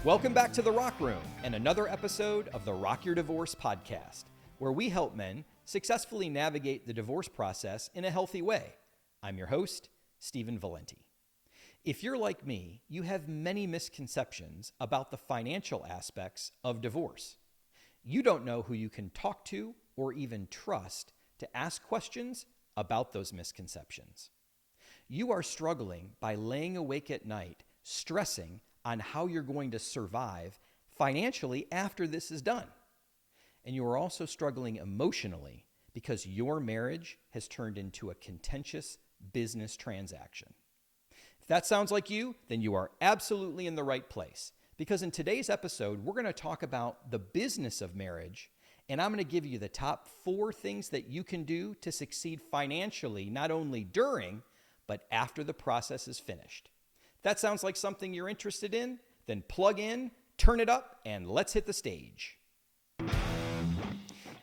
Welcome back to The Rock Room and another episode of the Rock Your Divorce podcast, where we help men successfully navigate the divorce process in a healthy way. I'm your host, Stephen Valente. If you're like me, you have many misconceptions about the financial aspects of divorce. You don't know who you can talk to or even trust to ask questions about those misconceptions. You are struggling by laying awake at night, stressing on how you're going to survive financially after this is done. And you are also struggling emotionally because your marriage has turned into a contentious business transaction. If that sounds like you, then you are absolutely in the right place. Because in today's episode, we're going to talk about the business of marriage, and I'm going to give you the top 4 things that you can do to succeed financially, not only during, but after the process is finished. If that sounds like something you're interested in, then plug in, turn it up, and let's hit the stage.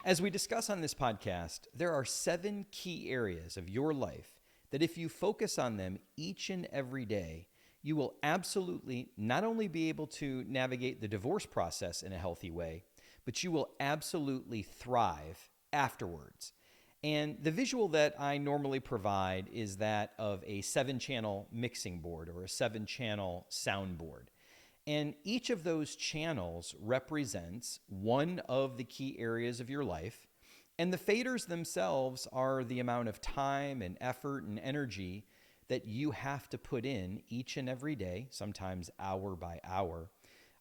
As we discuss on this podcast, there are 7 key areas of your life that if you focus on them each and every day, you will absolutely not only be able to navigate the divorce process in a healthy way, but you will absolutely thrive afterwards. And the visual that I normally provide is that of a 7-channel mixing board or a 7-channel soundboard. And each of those channels represents one of the key areas of your life. And the faders themselves are the amount of time and effort and energy that you have to put in each and every day, sometimes hour by hour,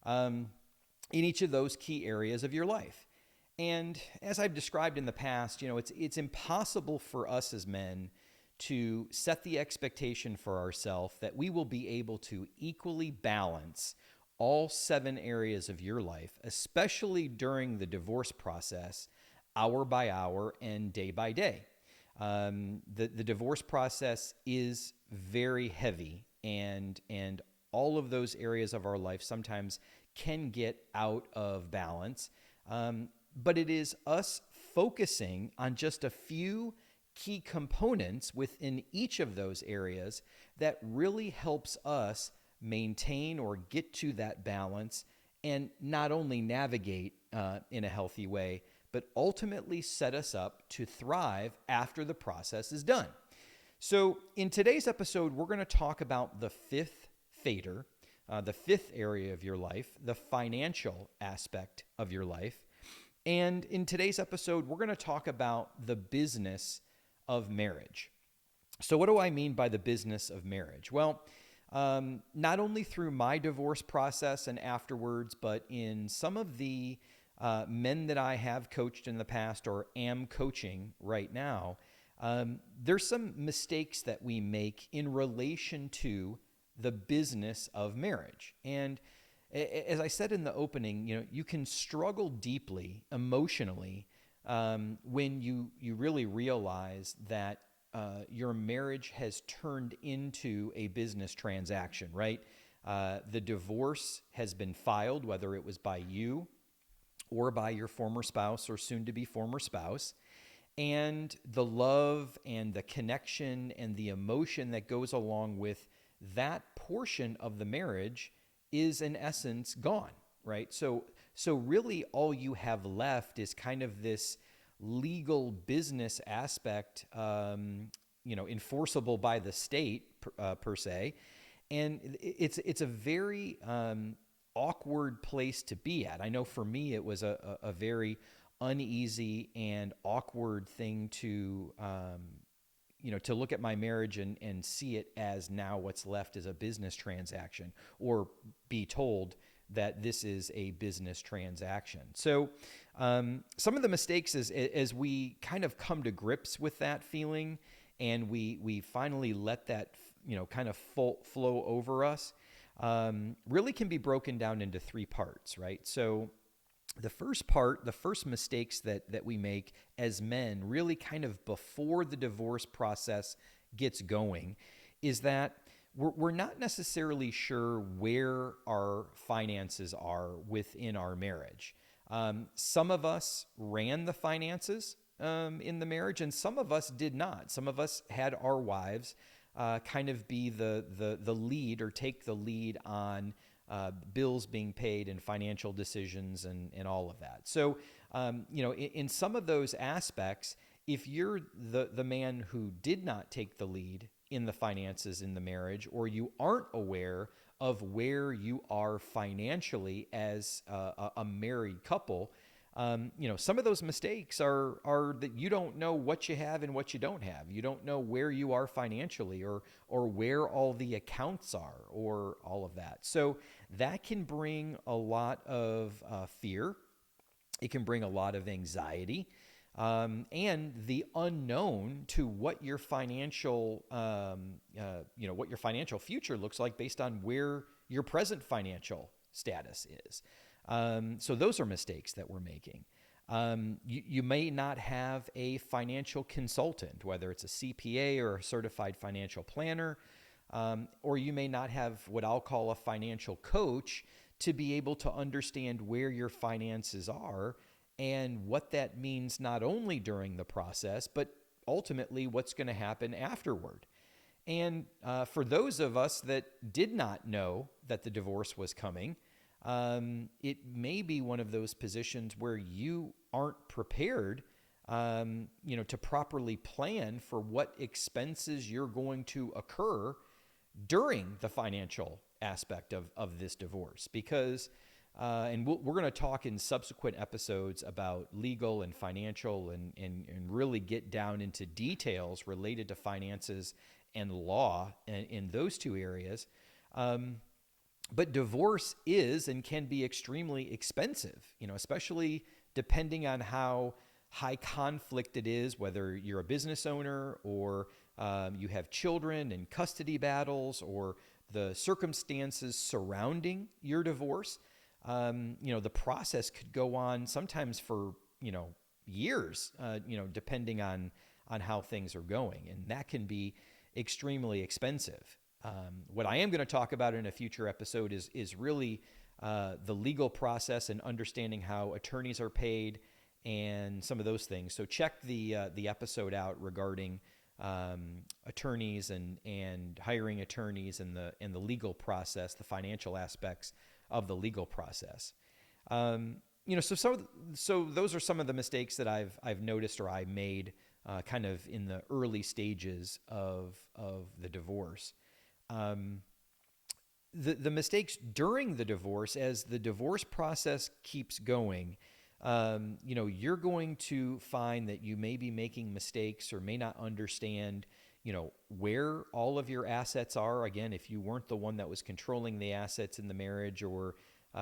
in each of those key areas of your life. And as I've described in the past, it's impossible for us as men to set the expectation for ourselves that we will be able to equally balance all 7 areas of your life, especially during the divorce process, hour by hour and day by day. The divorce process is very heavy, and all of those areas of our life sometimes can get out of balance. But it is us focusing on just a few key components within each of those areas that really helps us maintain or get to that balance and not only navigate in a healthy way, but ultimately set us up to thrive after the process is done. So in today's episode, we're going to talk about the 5th fader, the 5th area of your life, the financial aspect of your life. And in today's episode, we're going to talk about the business of marriage. So what do I mean by the business of marriage? Well, not only through my divorce process and afterwards, but in some of the men that I have coached in the past or am coaching right now, there's some mistakes that we make in relation to the business of marriage. And as I said in the opening, you can struggle deeply emotionally when you really realize that your marriage has turned into a business transaction, right? The divorce has been filed, whether it was by you or by your former spouse or soon-to-be former spouse. And the love and the connection and the emotion that goes along with that portion of the marriage is in essence gone, right? So really all you have left is kind of this legal business aspect, enforceable by the state per se. And it's a very awkward place to be at. I know for me, it was a very uneasy and awkward thing to look at my marriage and see it as now what's left is a business transaction, or be told that this is a business transaction. So some of the mistakes is as we kind of come to grips with that feeling and we finally let that kind of flow over us, really can be broken down into 3 parts, right? So the first mistakes that we make as men, really kind of before the divorce process gets going, is that we're not necessarily sure where our finances are within our marriage. Some of us ran the finances in the marriage, and some of us did not. Some of us had our wives kind of be the lead or take the lead on bills being paid and financial decisions and all of that. So, in some of those aspects, if you're the man who did not take the lead in the finances in the marriage, or you aren't aware of where you are financially as a married couple, some of those mistakes are that you don't know what you have and what you don't have. You don't know where you are financially, or where all the accounts are, or all of that. So that can bring a lot of fear. It can bring a lot of anxiety, and the unknown to what your financial, what your financial future looks like based on where your present financial status is. So those are mistakes that we're making. You may not have a financial consultant, whether it's a CPA or a certified financial planner, or you may not have what I'll call a financial coach to be able to understand where your finances are and what that means not only during the process, but ultimately what's going to happen afterward. And for those of us that did not know that the divorce was coming, it may be one of those positions where you aren't prepared, to properly plan for what expenses you're going to occur during the financial aspect of this divorce. Because, and we're going to talk in subsequent episodes about legal and financial and really get down into details related to finances and law in those two areas. But divorce is and can be extremely expensive, especially depending on how high conflict it is, whether you're a business owner or you have children and custody battles, or the circumstances surrounding your divorce. The process could go on sometimes for, years, depending on how things are going. And that can be extremely expensive. What I am going to talk about in a future episode is really the legal process and understanding how attorneys are paid and some of those things. So check the episode out regarding attorneys and hiring attorneys and the legal process, the financial aspects of the legal process. So those are some of the mistakes that I've noticed or I made kind of in the early stages of the divorce. The mistakes during the divorce, as the divorce process keeps going, you're going to find that you may be making mistakes or may not understand, where all of your assets are. Again, if you weren't the one that was controlling the assets in the marriage, or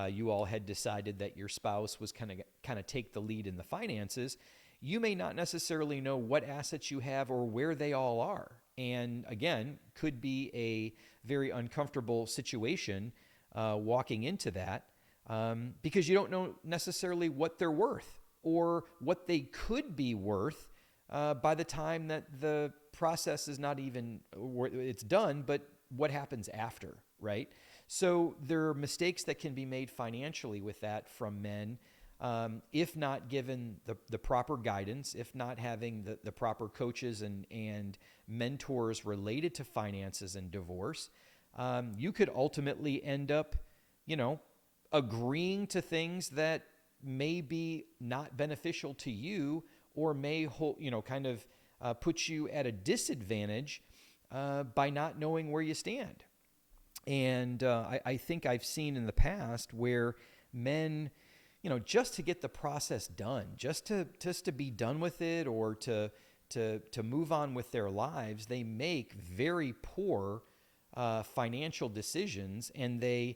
you all had decided that your spouse was kind of take the lead in the finances, you may not necessarily know what assets you have or where they all are. And again, could be a very uncomfortable situation walking into that because you don't know necessarily what they're worth or what they could be worth by the time that the process is not even, it's done, but what happens after, right? So there are mistakes that can be made financially with that from men, if not given the proper guidance, if not having the proper coaches and mentors related to finances and divorce. You could ultimately end up, agreeing to things that may be not beneficial to you, or may put you at a disadvantage by not knowing where you stand. And I think I've seen in the past where men, just to get the process done, just to be done with it, or to move on with their lives, they make very poor financial decisions, and they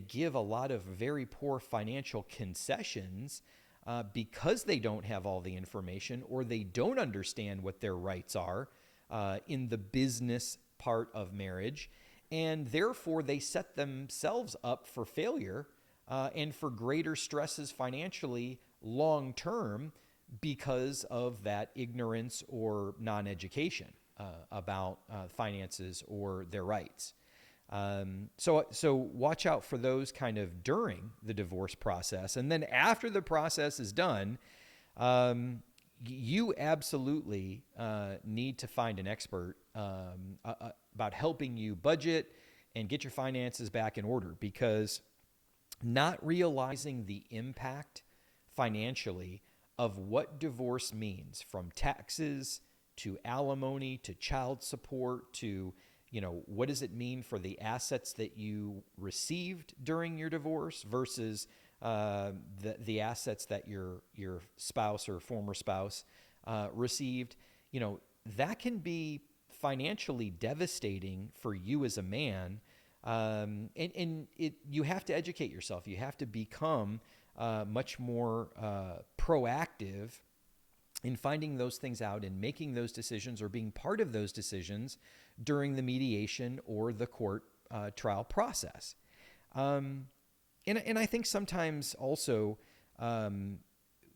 give a lot of very poor financial concessions because they don't have all the information, or they don't understand what their rights are in the business part of marriage, and therefore they set themselves up for failure and for greater stresses financially long term because of that ignorance or non-education about finances or their rights. So watch out for those kind of during the divorce process. And then after the process is done, you absolutely need to find an expert about helping you budget and get your finances back in order, because not realizing the impact financially of what divorce means, from taxes to alimony to child support to, what does it mean for the assets that you received during your divorce versus the assets that your spouse or former spouse received. That can be financially devastating for you as a man. You have to educate yourself. You have to become much more proactive in finding those things out and making those decisions, or being part of those decisions during the mediation or the court trial process. And I think sometimes also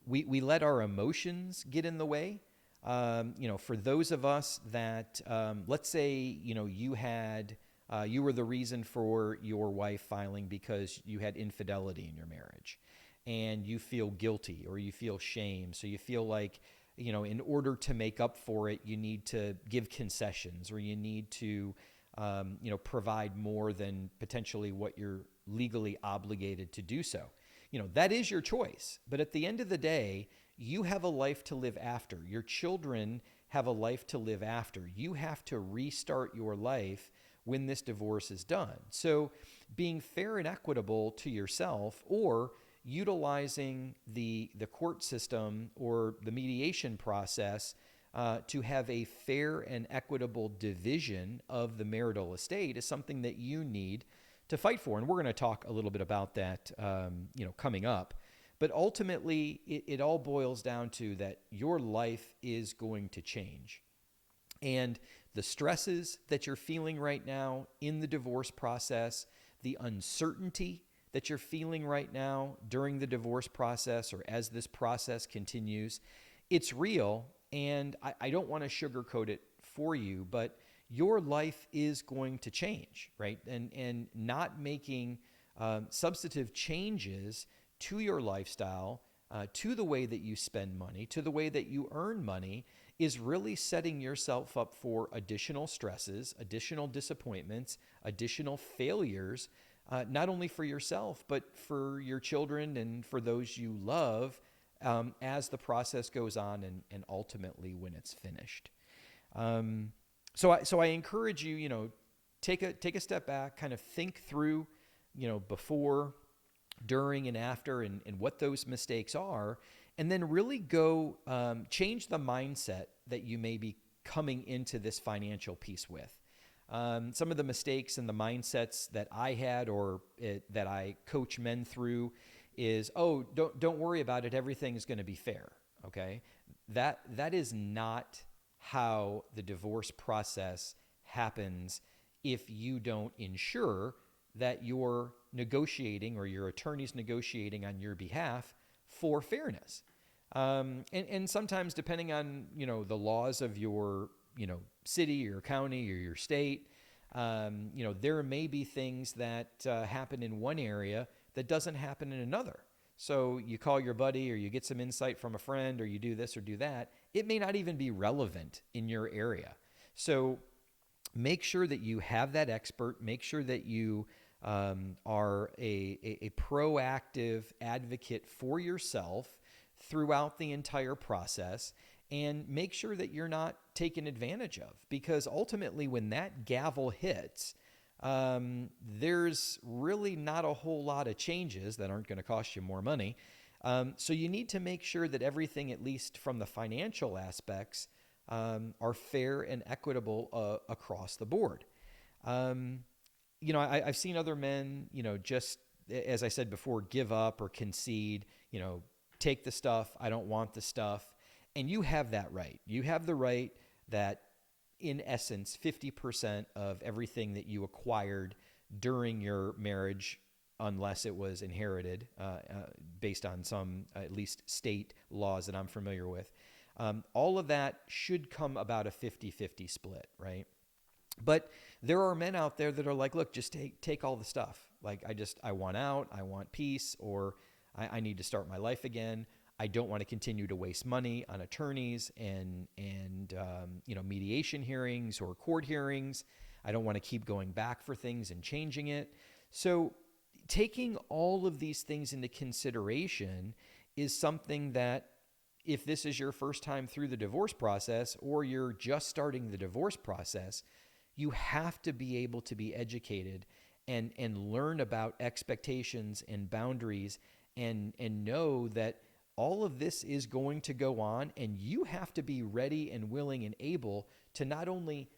we let our emotions get in the way. For those of us that, let's say, you were the reason for your wife filing because you had infidelity in your marriage, and you feel guilty or you feel shame. So you feel like, in order to make up for it, you need to give concessions, or you need to, provide more than potentially what you're legally obligated to do so. That is your choice. But at the end of the day, you have a life to live after. Your children have a life to live after. You have to restart your life when this divorce is done. So being fair and equitable to yourself, or utilizing the court system or the mediation process to have a fair and equitable division of the marital estate, is something that you need to fight for. And we're going to talk a little bit about that, coming up. But ultimately, it all boils down to that your life is going to change. And the stresses that you're feeling right now in the divorce process, the uncertainty that you're feeling right now during the divorce process, or as this process continues, it's real. And I don't want to sugarcoat it for you, but your life is going to change, right? And not making substantive changes to your lifestyle, to the way that you spend money, to the way that you earn money, is really setting yourself up for additional stresses, additional disappointments, additional failures, not only for yourself, but for your children and for those you love, as the process goes on and ultimately when it's finished. So I encourage you, take a step back, kind of think through, before, during, and after, and what those mistakes are, and then really go change the mindset that you may be coming into this financial piece with. Some of the mistakes and the mindsets that I had, or that I coach men through, is, don't worry about it, everything is going to be fair. Okay, that is not how the divorce process happens if you don't ensure that you're negotiating, or your attorney's negotiating on your behalf for fairness. And sometimes, depending on, the laws of your, city or county or your state, there may be things that happen in one area that doesn't happen in another. So you call your buddy, or you get some insight from a friend, or you do this or do that. It may not even be relevant in your area. So make sure that you have that expert. Make sure that you are a proactive advocate for yourself throughout the entire process, and make sure that you're not taken advantage of, because ultimately when that gavel hits, there's really not a whole lot of changes that aren't going to cost you more money. So you need to make sure that everything, at least from the financial aspects, are fair and equitable across the board. I've seen other men, just as I said before, give up or concede, take the stuff, I don't want the stuff. And you have that right. You have the right that, in essence, 50% of everything that you acquired during your marriage, unless it was inherited based on some, at least, state laws that I'm familiar with, all of that should come about a 50-50 split, right? But there are men out there that are like, look, just take all the stuff. Like, I want out, I want peace, or I need to start my life again. I don't want to continue to waste money on attorneys and mediation hearings or court hearings. I don't want to keep going back for things and changing it. So taking all of these things into consideration is something that, if this is your first time through the divorce process or you're just starting the divorce process, you have to be able to be educated and learn about expectations and boundaries and know that all of this is going to go on, and you have to be ready and willing and able to not only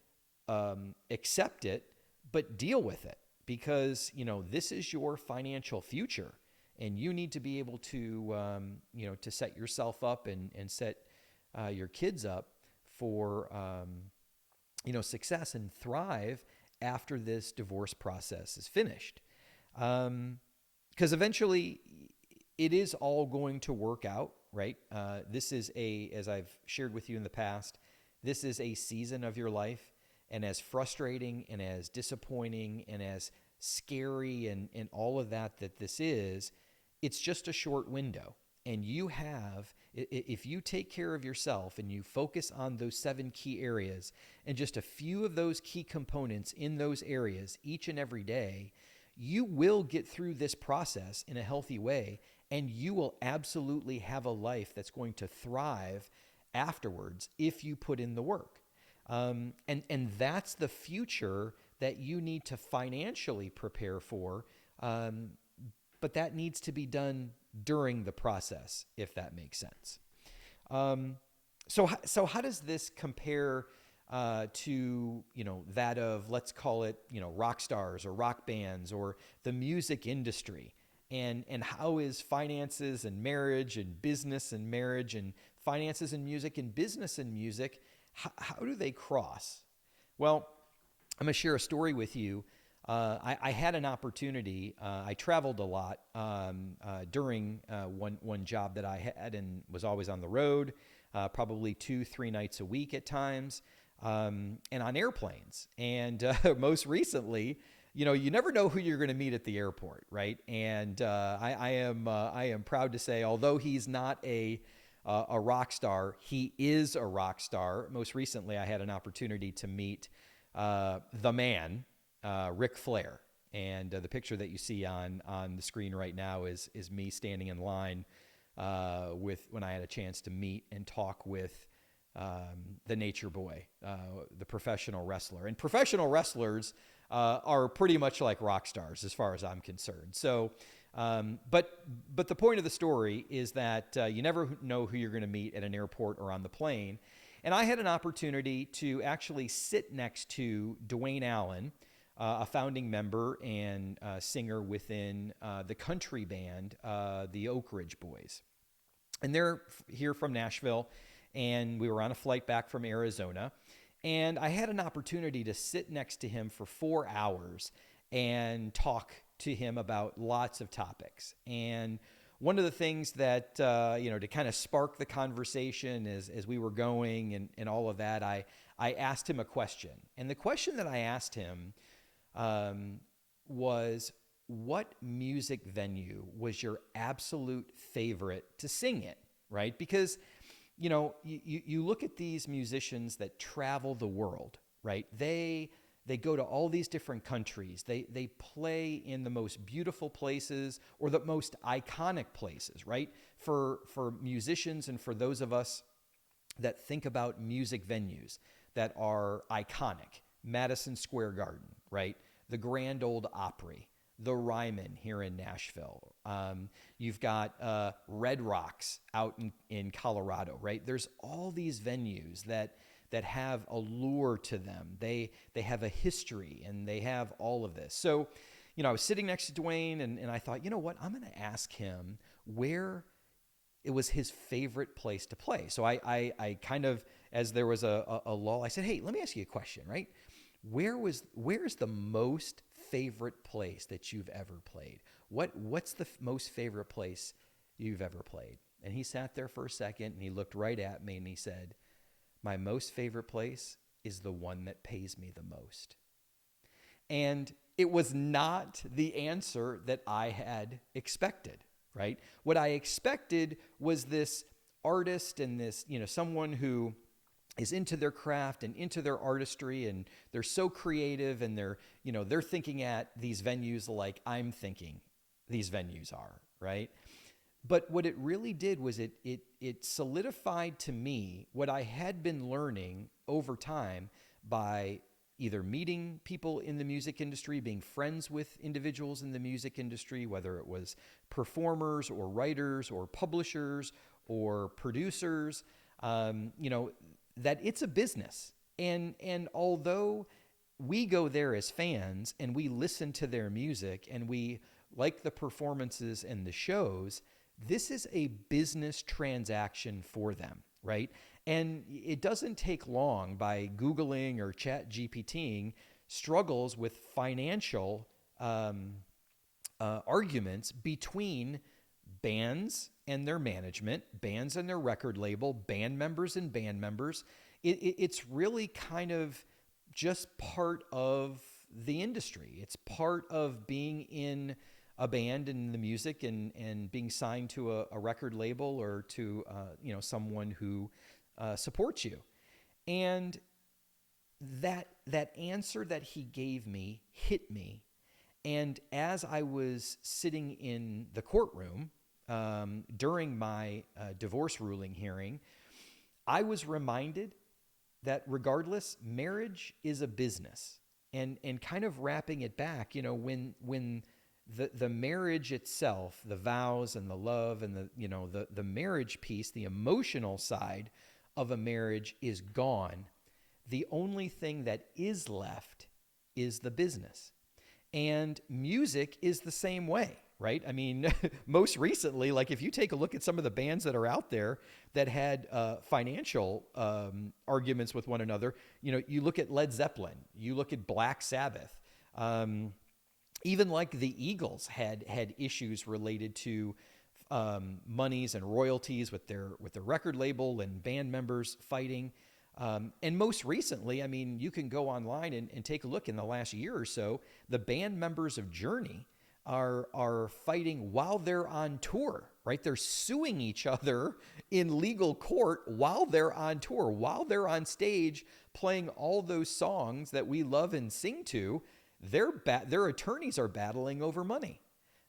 accept it, but deal with it, because, this is your financial future, and you need to be able to, to set yourself up and set your kids up for, success and thrive after this divorce process is finished. Because eventually it is all going to work out, right? This is as I've shared with you in the past, this is a season of your life. And as frustrating and as disappointing and as scary and all of that this is, it's just a short window. And if you take care of yourself and you focus on those 7 key areas and just a few of those key components in those areas each and every day, you will get through this process in a healthy way, and you will absolutely have a life that's going to thrive afterwards if you put in the work. And that's the future that you need to financially prepare for. But that needs to be done during the process, if that makes sense. So how does this compare to, that of, let's call it, rock stars or rock bands or the music industry? And how is finances and marriage and business and marriage and finances and music and business and music, how do they cross? Well, I'm going to share a story with you. I had an opportunity. I traveled a lot during one job that I had, and was always on the road, probably 2-3 nights a week at times, and on airplanes. And most recently, you never know who you're going to meet at the airport, right? And I am proud to say, although he's not a rock star, he is a rock star. Most recently, I had an opportunity to meet the man, Ric Flair. And the picture that you see on the screen right now is me standing in line when I had a chance to meet and talk with the Nature Boy, the professional wrestler. And professional wrestlers are pretty much like rock stars as far as I'm concerned. So, but the point of the story is that you never know who you're going to meet at an airport or on the plane. And I had an opportunity to actually sit next to Dwayne Allen, a founding member and singer within the country band, the Oak Ridge Boys. And they're here from Nashville, and we were on a flight back from Arizona. And I had an opportunity to sit next to him for 4 hours and talk to him about lots of topics. And one of the things that, to kind of spark the conversation as we were going and all of that, I asked him a question. And the question that I asked him was, what music venue was your absolute favorite to sing in, right? Because, you look at these musicians that travel the world, right? They go to all these different countries. They play in the most beautiful places or the most iconic places, right? For musicians and for those of us that think about music venues that are iconic, Madison Square Garden, right? The Grand Ole Opry, the Ryman here in Nashville. You've got Red Rocks out in Colorado, right? There's all these venues that have a lure to them. They have a history, and they have all of this. So, I was sitting next to Dwayne, and I thought, you know what? I'm going to ask him where it was his favorite place to play. So I kind of, as there was a lull, I said, hey, let me ask you a question, right? Where's the most favorite place that you've ever played? What's the most favorite place you've ever played? And he sat there for a second, and he looked right at me, and he said, my most favorite place is the one that pays me the most. And it was not the answer that I had expected, right? What I expected was this artist and this, someone who is into their craft and into their artistry, and they're so creative, and they're thinking at these venues like I'm thinking these venues are, right? But what it really did was it solidified to me what I had been learning over time by either meeting people in the music industry, being friends with individuals in the music industry, whether it was performers or writers or publishers or producers, that it's a business. And although we go there as fans and we listen to their music and we like the performances and the shows, this is a business transaction for them, right? And it doesn't take long by Googling or Chat GPTing struggles with financial arguments between bands and their management, bands and their record label, band members and band members. It's really kind of just part of the industry. It's part of being in a band and the music and being signed to a record label or to someone who supports you. And that answer that he gave me hit me. And as I was sitting in the courtroom during my divorce ruling hearing, I was reminded that regardless, marriage is a business. And kind of wrapping it back, when the marriage itself, the vows and the love and the marriage piece, the emotional side of a marriage is gone, the only thing that is left is the business. And music is the same way, right? I mean, most recently, like if you take a look at some of the bands that are out there that had financial arguments with one another, you look at Led Zeppelin, you look at Black Sabbath, even like the Eagles had issues related to monies and royalties with their record label and band members fighting. And most recently, I mean, you can go online and take a look in the last year or so, the band members of Journey are fighting while they're on tour, right? They're suing each other in legal court while they're on tour, while they're on stage playing all those songs that we love and sing to. Their attorneys are battling over money.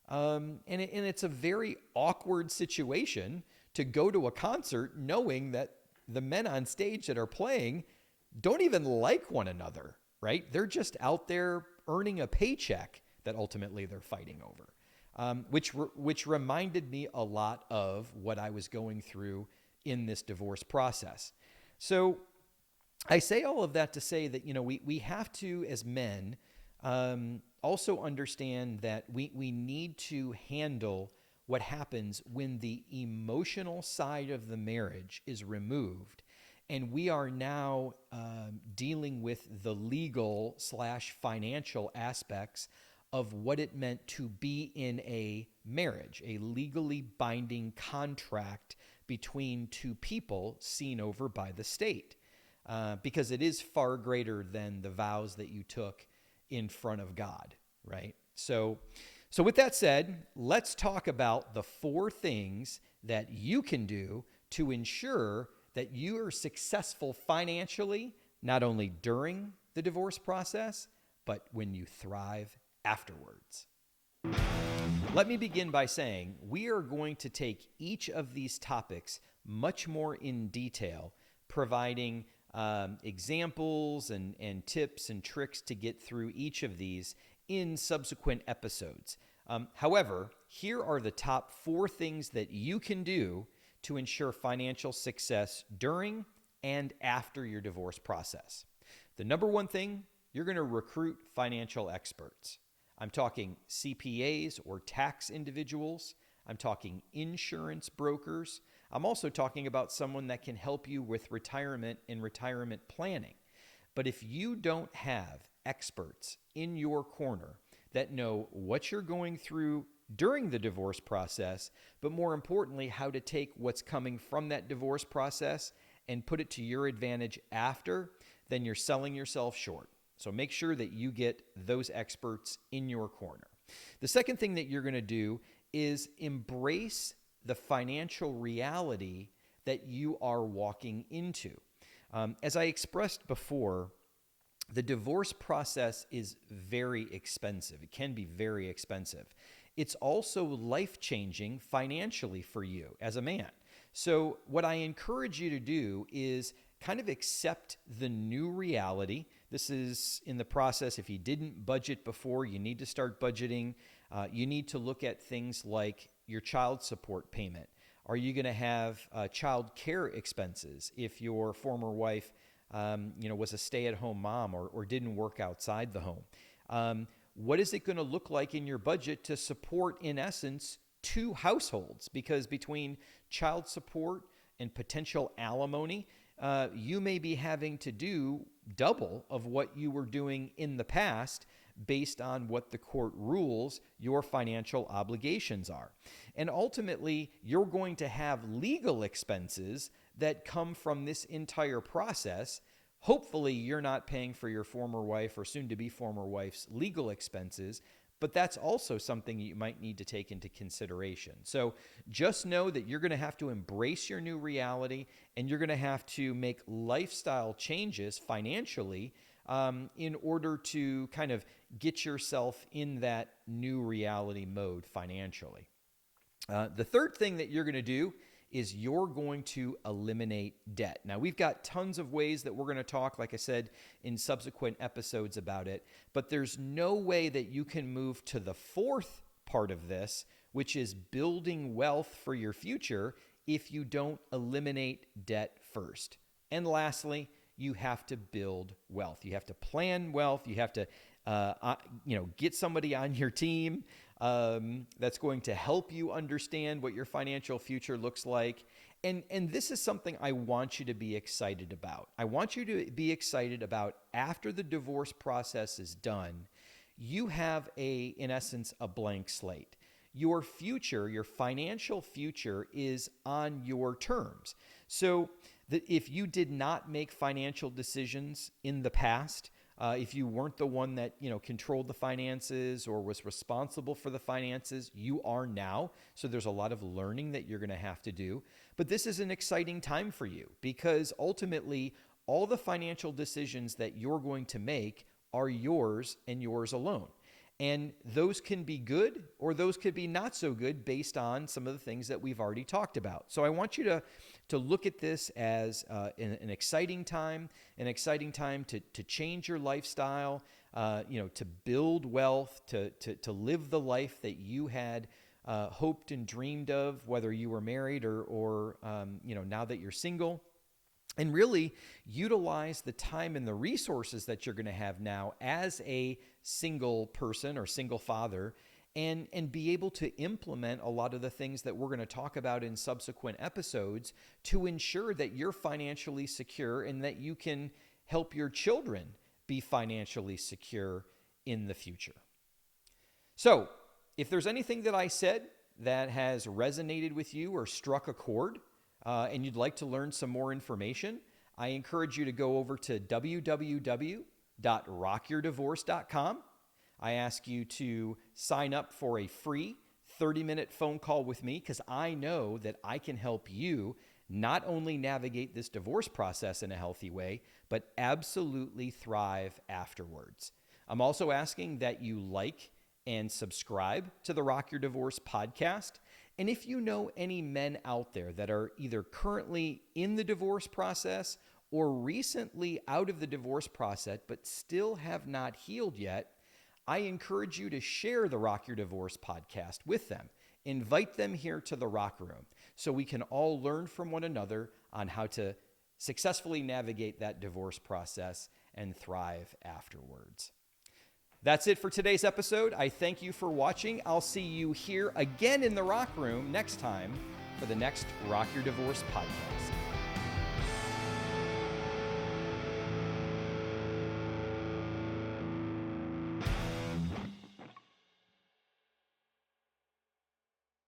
And it's a very awkward situation to go to a concert knowing that the men on stage that are playing don't even like one another, right? They're just out there earning a paycheck that ultimately they're fighting over, which reminded me a lot of what I was going through in this divorce process. So I say all of that to say that, we have to, as men, also understand that we need to handle what happens when the emotional side of the marriage is removed and we are now dealing with the legal / financial aspects of what it meant to be in a marriage, a legally binding contract between two people seen over by the state, because it is far greater than the vows that you took in front of God, right? So with that said, let's talk about the 4 things that you can do to ensure that you are successful financially, not only during the divorce process, but when you thrive afterwards. Let me begin by saying we are going to take each of these topics much more in detail, providing examples and tips and tricks to get through each of these in subsequent episodes. However, here are the top 4 things that you can do to ensure financial success during and after your divorce process. The number one thing, you're going to recruit financial experts. I'm talking CPAs or tax individuals. I'm talking insurance brokers. I'm also talking about someone that can help you with retirement and retirement planning. But if you don't have experts in your corner that know what you're going through during the divorce process, but more importantly, how to take what's coming from that divorce process and put it to your advantage after, then you're selling yourself short. So make sure that you get those experts in your corner. The second thing that you're going to do is embrace the financial reality that you are walking into. As I expressed before, the divorce process is very expensive. It can be very expensive. It's also life-changing financially for you as a man. So what I encourage you to do is kind of accept the new reality. This is in the process. If you didn't budget before, you need to start budgeting. You need to look at things like your child support payment. Are you going to have child care expenses if your former wife was a stay-at-home mom or didn't work outside the home? What is it going to look like in your budget to support, in essence, two households? Because between child support and potential alimony, you may be having to do double of what you were doing in the past based on what the court rules your financial obligations are. And ultimately, you're going to have legal expenses that come from this entire process. Hopefully, you're not paying for your former wife or soon-to-be former wife's legal expenses, but that's also something you might need to take into consideration. So just know that you're going to have to embrace your new reality, and you're going to have to make lifestyle changes financially in order to kind of get yourself in that new reality mode financially. The third thing that you're going to do is you're going to eliminate debt. Now, we've got tons of ways that we're going to talk, like I said, in subsequent episodes about it, but there's no way that you can move to the fourth part of this, which is building wealth for your future, if you don't eliminate debt first. And lastly, you have to build wealth. You have to plan wealth. You have to get somebody on your team that's going to help you understand what your financial future looks like. And this is something I want you to be excited about. I want you to be excited about after the divorce process is done, you have in essence, a blank slate. Your future, your financial future is on your terms. So that if you did not make financial decisions in the past, if you weren't the one that controlled the finances or was responsible for the finances, you are now. So there's a lot of learning that you're going to have to do. But this is an exciting time for you because ultimately all the financial decisions that you're going to make are yours and yours alone. And those can be good or those could be not so good based on some of the things that we've already talked about. So I want you to look at this as an exciting time to change your lifestyle, to build wealth, to live the life that you had hoped and dreamed of, whether you were married or now that you're single. And really utilize the time and the resources that you're going to have now as a single person or single father and be able to implement a lot of the things that we're going to talk about in subsequent episodes to ensure that you're financially secure and that you can help your children be financially secure in the future. So if there's anything that I said that has resonated with you or struck a chord, and you'd like to learn some more information, I encourage you to go over to www.rockyourdivorce.com. I ask you to sign up for a free 30-minute phone call with me because I know that I can help you not only navigate this divorce process in a healthy way, but absolutely thrive afterwards. I'm also asking that you like and subscribe to the Rock Your Divorce podcast. And if you know any men out there that are either currently in the divorce process or recently out of the divorce process but still have not healed yet, I encourage you to share the Rock Your Divorce podcast with them. Invite them here to the Rock Room so we can all learn from one another on how to successfully navigate that divorce process and thrive afterwards. That's it for today's episode. I thank you for watching. I'll see you here again in the Rock Room next time for the next Rock Your Divorce podcast.